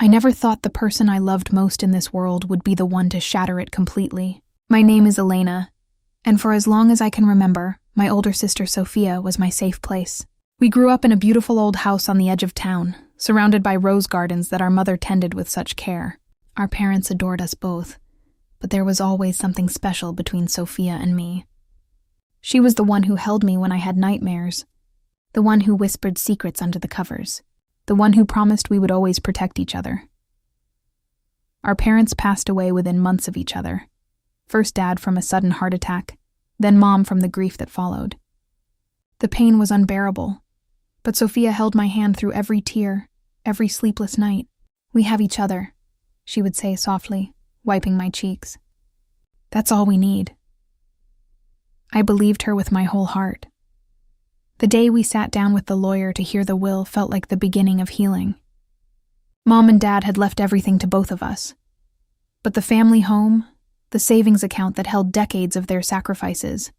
I never thought the person I loved most in this world would be the one to shatter it completely. My name is Elena, and for as long as I can remember, my older sister Sophia was my safe place. We grew up in a beautiful old house on the edge of town, surrounded by rose gardens that our mother tended with such care. Our parents adored us both, but there was always something special between Sophia and me. She was the one who held me when I had nightmares, the one who whispered secrets under the covers, the one who promised we would always protect each other. Our parents passed away within months of each other. First Dad from a sudden heart attack, then Mom from the grief that followed. The pain was unbearable, but Sophia held my hand through every tear, every sleepless night. "We have each other," she would say softly, wiping my cheeks. "That's all we need." I believed her with my whole heart. The day we sat down with the lawyer to hear the will felt like the beginning of healing. Mom and Dad had left everything to both of us, but the family home, the savings account that held decades of their sacrifices,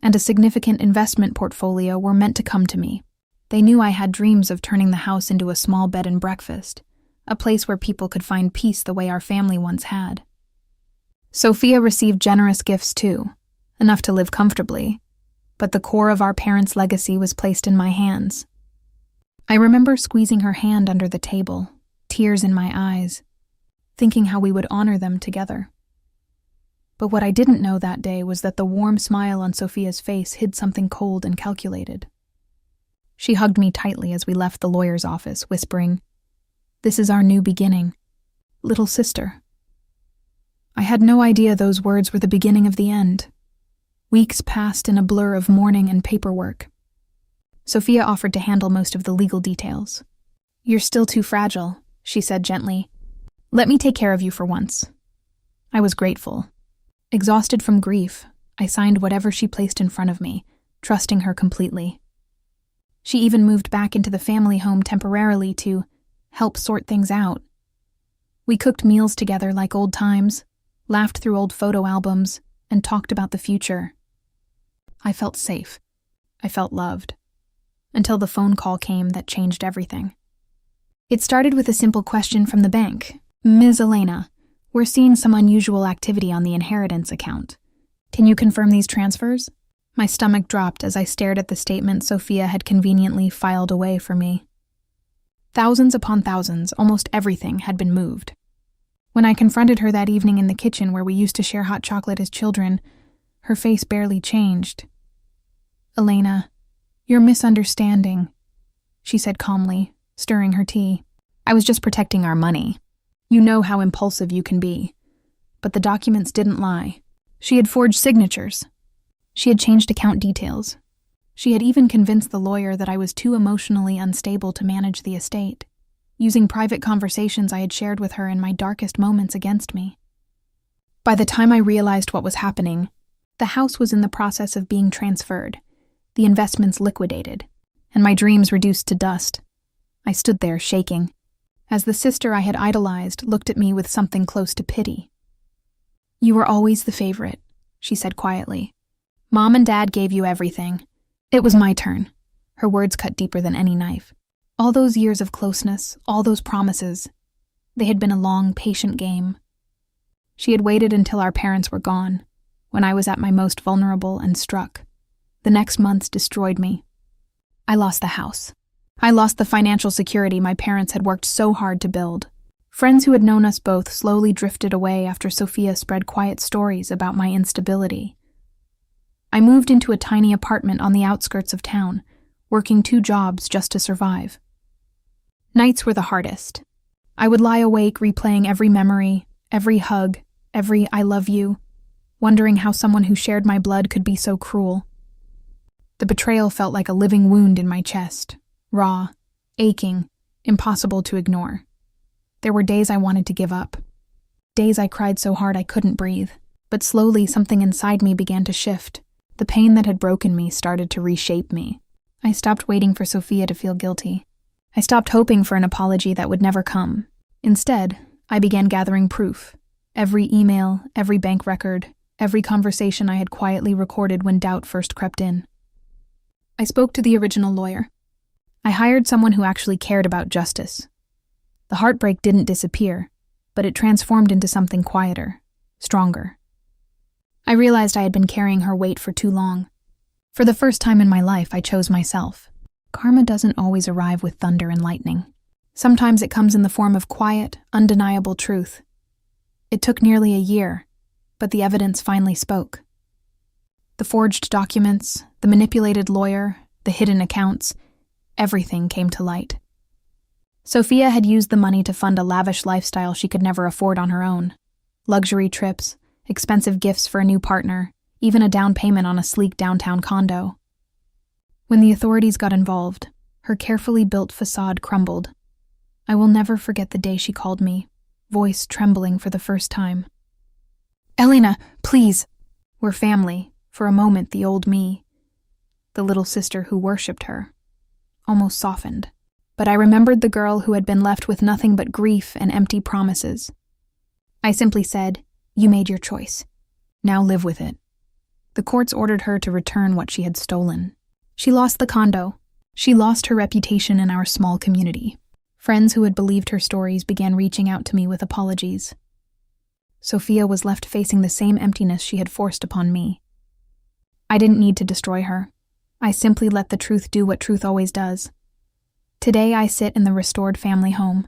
and a significant investment portfolio were meant to come to me. They knew I had dreams of turning the house into a small bed and breakfast, a place where people could find peace the way our family once had. Sophia received generous gifts too, enough to live comfortably, but the core of our parents' legacy was placed in my hands. I remember squeezing her hand under the table, tears in my eyes, thinking how we would honor them together. But what I didn't know that day was that the warm smile on Sophia's face hid something cold and calculated. She hugged me tightly as we left the lawyer's office, whispering, "This is our new beginning, little sister." I had no idea those words were the beginning of the end. Weeks passed in a blur of mourning and paperwork. Sophia offered to handle most of the legal details. "You're still too fragile," she said gently. "Let me take care of you for once." I was grateful. Exhausted from grief, I signed whatever she placed in front of me, trusting her completely. She even moved back into the family home temporarily to help sort things out. We cooked meals together like old times, laughed through old photo albums, and talked about the future. I felt safe. I felt loved. Until the phone call came that changed everything. It started with a simple question from the bank. "Ms. Elena, we're seeing some unusual activity on the inheritance account. Can you confirm these transfers?" My stomach dropped as I stared at the statement Sophia had conveniently filed away for me. Thousands upon thousands, almost everything, had been moved. When I confronted her that evening in the kitchen where we used to share hot chocolate as children, her face barely changed. "Elena, you're misunderstanding," she said calmly, stirring her tea. "I was just protecting our money. You know how impulsive you can be." But the documents didn't lie. She had forged signatures. She had changed account details. She had even convinced the lawyer that I was too emotionally unstable to manage the estate, using private conversations I had shared with her in my darkest moments against me. By the time I realized what was happening, the house was in the process of being transferred, the investments liquidated, and my dreams reduced to dust. I stood there shaking, as the sister I had idolized looked at me with something close to pity. "You were always the favorite," she said quietly. "Mom and Dad gave you everything. It was my turn." Her words cut deeper than any knife. All those years of closeness, all those promises, they had been a long, patient game. She had waited until our parents were gone, when I was at my most vulnerable, and struck. The next months destroyed me. I lost the house. I lost the financial security my parents had worked so hard to build. Friends who had known us both slowly drifted away after Sophia spread quiet stories about my instability. I moved into a tiny apartment on the outskirts of town, working 2 jobs just to survive. Nights were the hardest. I would lie awake replaying every memory, every hug, every "I love you," wondering how someone who shared my blood could be so cruel. The betrayal felt like a living wound in my chest, raw, aching, impossible to ignore. There were days I wanted to give up. Days I cried so hard I couldn't breathe. But slowly something inside me began to shift. The pain that had broken me started to reshape me. I stopped waiting for Sophia to feel guilty. I stopped hoping for an apology that would never come. Instead, I began gathering proof. Every email, every bank record, every conversation I had quietly recorded when doubt first crept in. I spoke to the original lawyer. I hired someone who actually cared about justice. The heartbreak didn't disappear, but it transformed into something quieter, stronger. I realized I had been carrying her weight for too long. For the first time in my life, I chose myself. Karma doesn't always arrive with thunder and lightning. Sometimes it comes in the form of quiet, undeniable truth. It took nearly a year, but the evidence finally spoke. The forged documents, the manipulated lawyer, the hidden accounts, everything came to light. Sophia had used the money to fund a lavish lifestyle she could never afford on her own. Luxury trips, expensive gifts for a new partner, even a down payment on a sleek downtown condo. When the authorities got involved, her carefully built facade crumbled. I will never forget the day she called me, voice trembling for the first time. "Elena, please." We're family. For a moment, the old me, the little sister who worshipped her, almost softened. But I remembered the girl who had been left with nothing but grief and empty promises. I simply said, "You made your choice. Now live with it." The courts ordered her to return what she had stolen. She lost the condo. She lost her reputation in our small community. Friends who had believed her stories began reaching out to me with apologies. Sophia was left facing the same emptiness she had forced upon me. I didn't need to destroy her. I simply let the truth do what truth always does. Today I sit in the restored family home.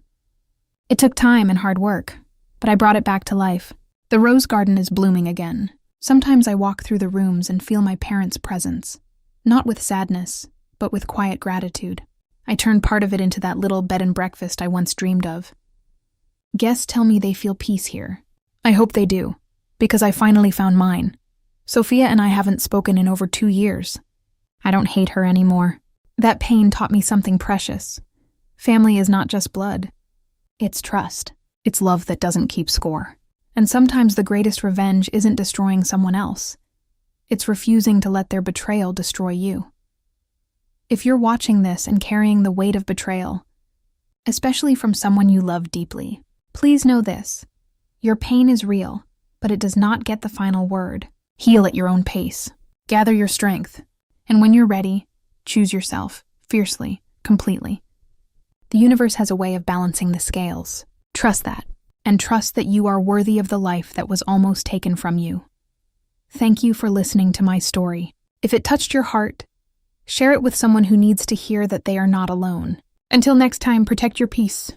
It took time and hard work, but I brought it back to life. The rose garden is blooming again. Sometimes I walk through the rooms and feel my parents' presence, not with sadness, but with quiet gratitude. I turn part of it into that little bed and breakfast I once dreamed of. Guests tell me they feel peace here. I hope they do, because I finally found mine. Sophia and I haven't spoken in over 2 years. I don't hate her anymore. That pain taught me something precious. Family is not just blood. It's trust. It's love that doesn't keep score. And sometimes the greatest revenge isn't destroying someone else. It's refusing to let their betrayal destroy you. If you're watching this and carrying the weight of betrayal, especially from someone you love deeply, please know this. Your pain is real, but it does not get the final word. Heal at your own pace. Gather your strength. And when you're ready, choose yourself, fiercely, completely. The universe has a way of balancing the scales. Trust that, and trust that you are worthy of the life that was almost taken from you. Thank you for listening to my story. If it touched your heart, share it with someone who needs to hear that they are not alone. Until next time, protect your peace.